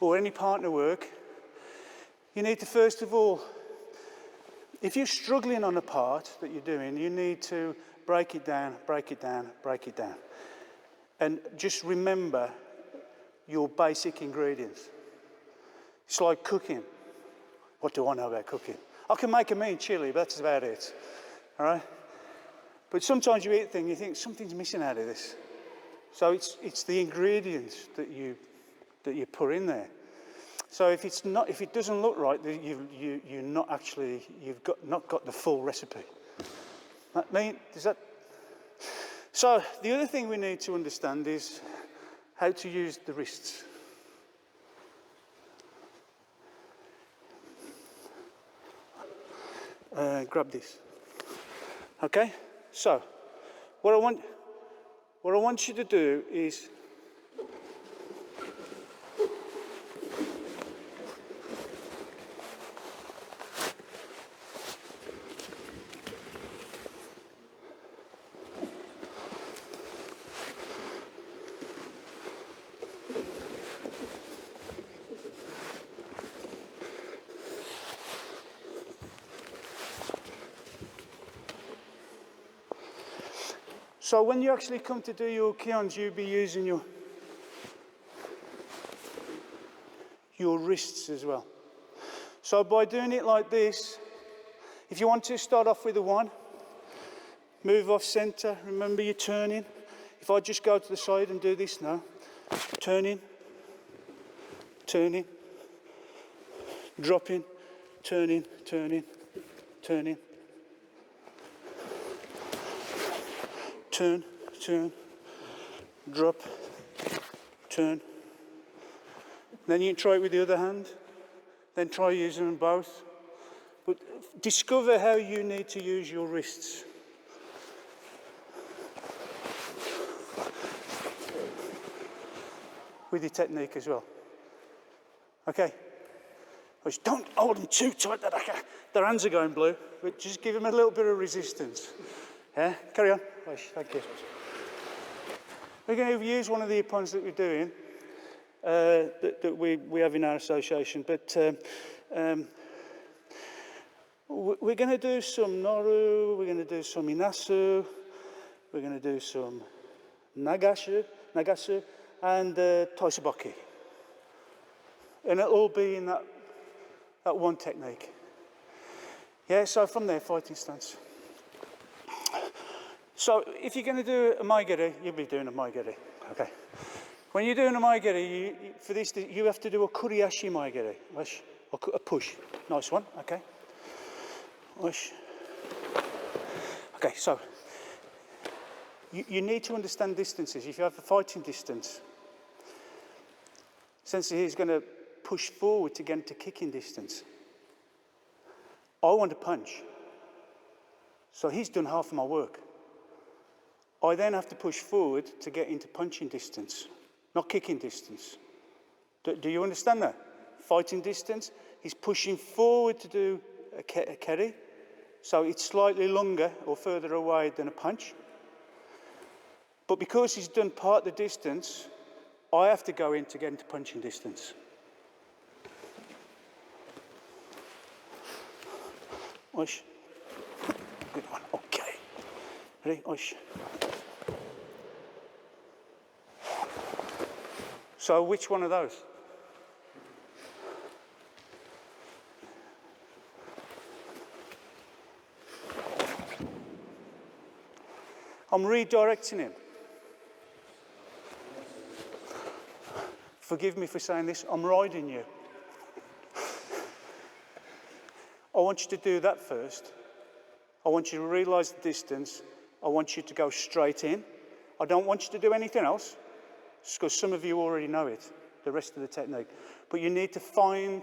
or any partner work, you need to first of all, if you're struggling on a part that you're doing, you need to break it down, break it down, break it down. And just remember your basic ingredients. It's like cooking. What do I know about cooking? I can make a mean chili, but that's about it. All right? But sometimes you eat things, you think something's missing out of this. So it's the ingredients that you put in there. So if it doesn't look right, you're not actually, not got the full recipe. So the other thing we need to understand is how to use the wrists. Grab this. Okay? So what I want you to do is so when you actually come to do your kyons, you'll be using your wrists as well. So by doing it like this, if you want to start off with a 1, move off center, remember you're turning. If I just go to the side and do this now, turning, turning, dropping, turning, turning, turning. Turn, turn, drop, turn. Then you try it with the other hand. Then try using them both. But discover how you need to use your wrists. With your technique as well. Okay? Just don't hold them too tight that their hands are going blue, but just give them a little bit of resistance. Yeah, carry on. Thank you. We're going to use one of the ippons that we're doing, that we have in our association, but we're going to do some noru, we're going to do some inasu, we're going to do some nagasu, and toisaboki. And it'll all be in that one technique. Yeah, so from there, fighting stance. So if you're going to do a maigeri, you'll be doing a maigeri, okay? When you're doing a maigeri, for this, you have to do a kuriashi maigeri, or a push. Nice one, okay? Okay, so you need to understand distances. If you have a fighting distance, Sensei is going to push forward to get into kicking distance. I want to punch. So he's done half of my work. I then have to push forward to get into punching distance, not kicking distance. Do you understand that? Fighting distance, he's pushing forward to do a keri, so it's slightly longer or further away than a punch. But because he's done part of the distance, I have to go in to get into punching distance. Oish. Good one, okay. Ready, oish. So which one of those? I'm redirecting him. Forgive me for saying this, I'm riding you. I want you to do that first. I want you to realise the distance. I want you to go straight in. I don't want you to do anything else, because some of you already know it, the rest of the technique. But you need to find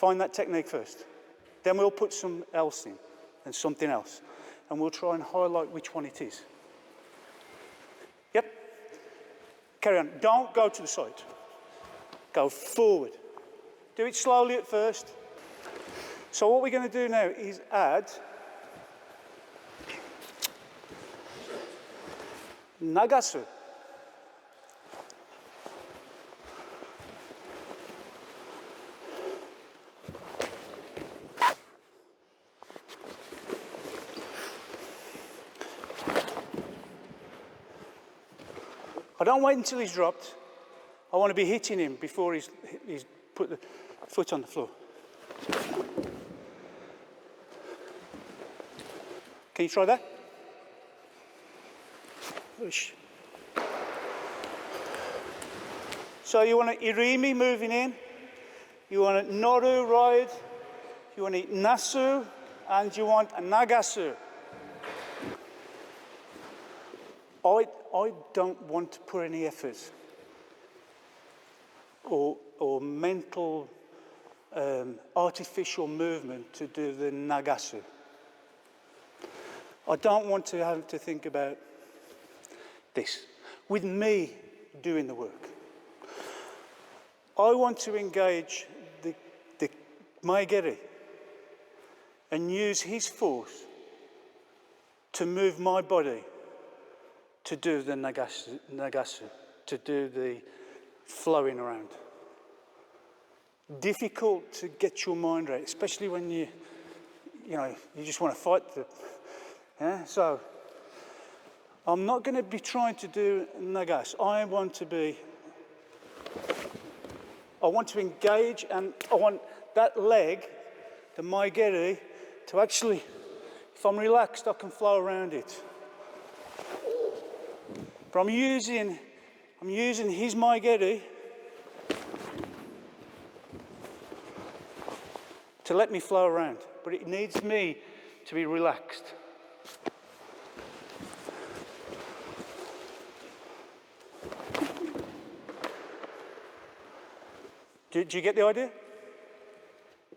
that technique first. Then we'll put some else in, and something else. And we'll try and highlight which one it is. Yep. Carry on. Don't go to the side. Go forward. Do it slowly at first. So what we're going to do now is add nagasu. I don't wait until he's dropped. I want to be hitting him before he's put the foot on the floor. Can you try that? Push. So you want an irimi moving in, you want a noru ride, you want a nasu, and you want a nagasu. I don't want to put any effort or mental artificial movement to do the nagasu. I don't want to have to think about this, with me doing the work. I want to engage the maegeri and use his force to move my body to do the nagasu, to do the flowing around. Difficult to get your mind right, especially when you just want to fight so I'm not going to be trying to do nagas. I want to engage, and I want that leg, the maegeri, to actually, if I'm relaxed, I can flow around it. But I'm using his maegeri to let me flow around, but it needs me to be relaxed. Do you get the idea?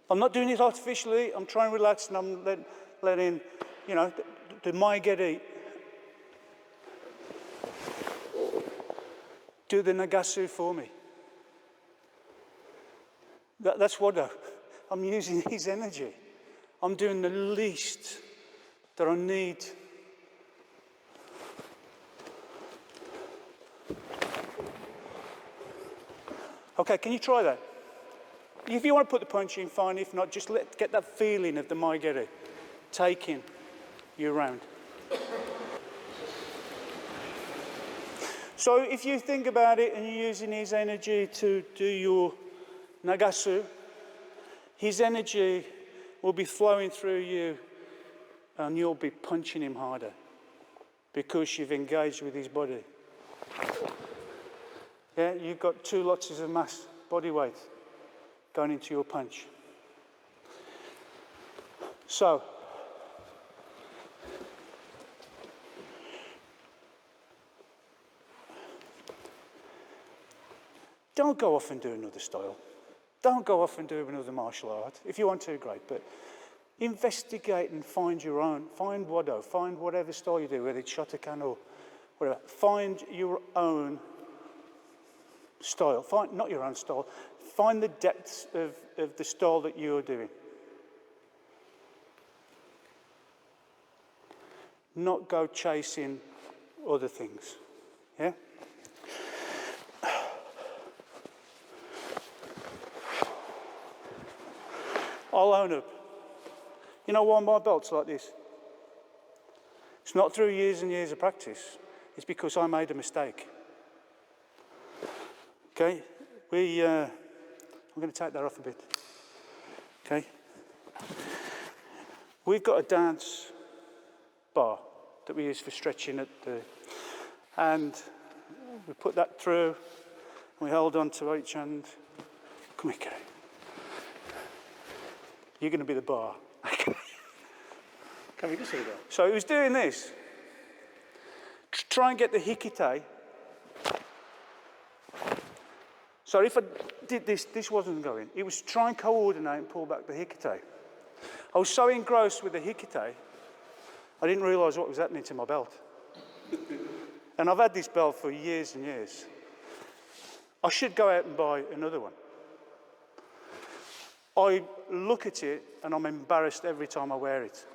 I'm not doing it artificially. I'm trying to relax, and I'm letting the maegeri do the nagasu for me. That's Wado. I'm using his energy. I'm doing the least that I need. Okay, can you try that? If you want to put the punch in, fine. If not, just get that feeling of the maegeri taking you around. So if you think about it and you're using his energy to do your nagasu, his energy will be flowing through you and you'll be punching him harder because you've engaged with his body. Yeah, you've got 2 lots of mass, body weight, going into your punch. So, don't go off and do another style. Don't go off and do another martial art. If you want to, great, but investigate and find your own. Find Wado, find whatever style you do, whether it's Shotokan or whatever. Find your own style. Find, not your own style, find the depths of the style that you're doing. Not go chasing other things. Yeah? I'll own up. You know why my belt's like this? It's not through years and years of practice. It's because I made a mistake. Okay? I'm going to take that off a bit. Okay? We've got a dance bar that we use for stretching and we put that through, we hold on to each hand. Come here, Kerry. You're going to be the bar. Can we just see that? So he was doing this. Try and get the hikite. So if I did this wasn't going. It was try and coordinate and pull back the hikite. I was so engrossed with the hikite, I didn't realise what was happening to my belt. And I've had this belt for years and years. I should go out and buy another one. I look at it and I'm embarrassed every time I wear it.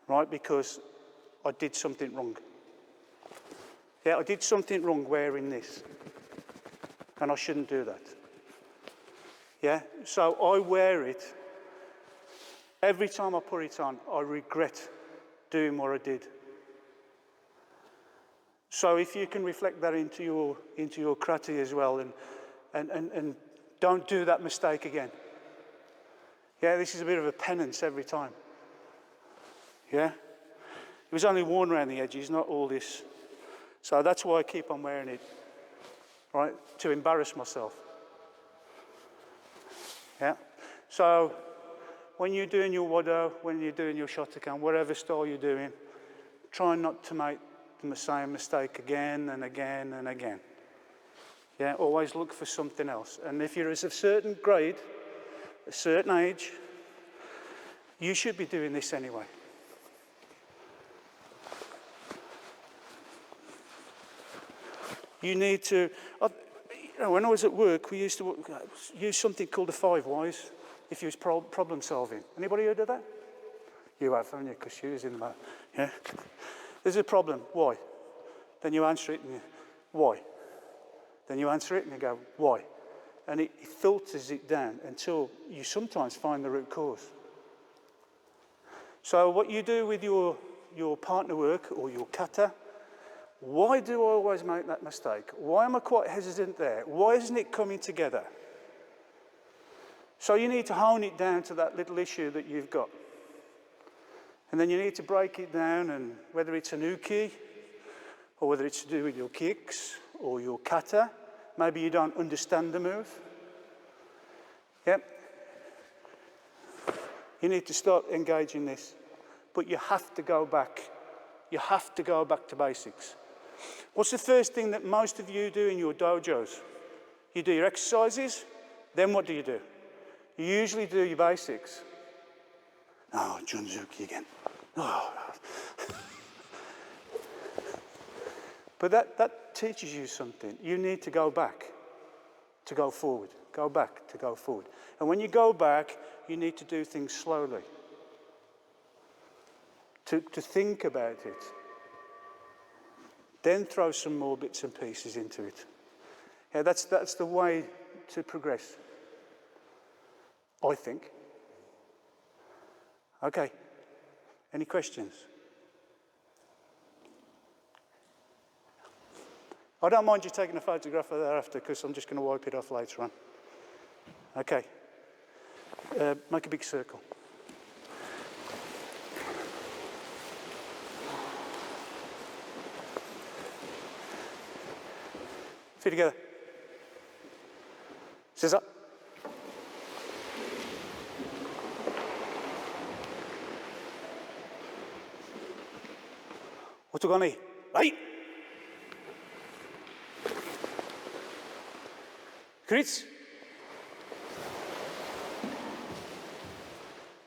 Right, because I did something wrong. Yeah, I did something wrong wearing this. And I shouldn't do that. Yeah, so I wear it. Every time I put it on, I regret doing what I did. So if you can reflect that into your karate as well, and don't do that mistake again. Yeah, this is a bit of a penance every time. Yeah? It was only worn around the edges, not all this. So that's why I keep on wearing it, right? To embarrass myself. Yeah? So when you're doing your Wado, when you're doing your Shotokan, whatever style you're doing, try not to make the same mistake again and again and again. Yeah, always look for something else. And if you're of a certain grade, a certain age, you should be doing this anyway. You need to, when I was at work, we used to use something called the 5 whys if you was problem solving. Anybody heard of that? You have, haven't you? Because you was in the yeah. There's a problem. Why? Then you answer it and you, why? Then you answer it and you go, why? And it filters it down until you sometimes find the root cause. So what you do with your partner work or your kata, why do I always make that mistake? Why am I quite hesitant there? Why isn't it coming together? So you need to hone it down to that little issue that you've got. And then you need to break it down, and whether it's an uke, or whether it's to do with your kicks, or your kata, maybe you don't understand the move. Yep. You need to start engaging this. But you have to go back. You have to go back to basics. What's the first thing that most of you do in your dojos? You do your exercises, then what do? You usually do your basics. Oh, Junzuki again. Oh. But that teaches you something. You need to go back to go forward. Go back to go forward. And when you go back, you need to do things slowly. To think about it. Then throw some more bits and pieces into it. Yeah, that's the way to progress, I think. Okay. Any questions? I don't mind you taking a photograph of that after, because I'm just going to wipe it off later on. Okay. Make a big circle. Feet together. Scissor. Otogani. Right. Kritz.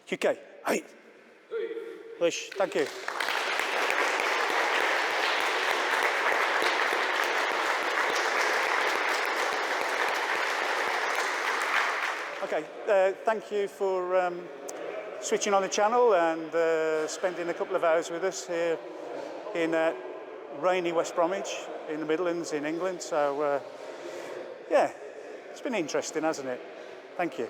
QK. Right. Wish. Thank you. Okay, thank you for switching on the channel and spending a couple of hours with us here in rainy West Bromwich in the Midlands in England. So, yeah, it's been interesting, hasn't it? Thank you.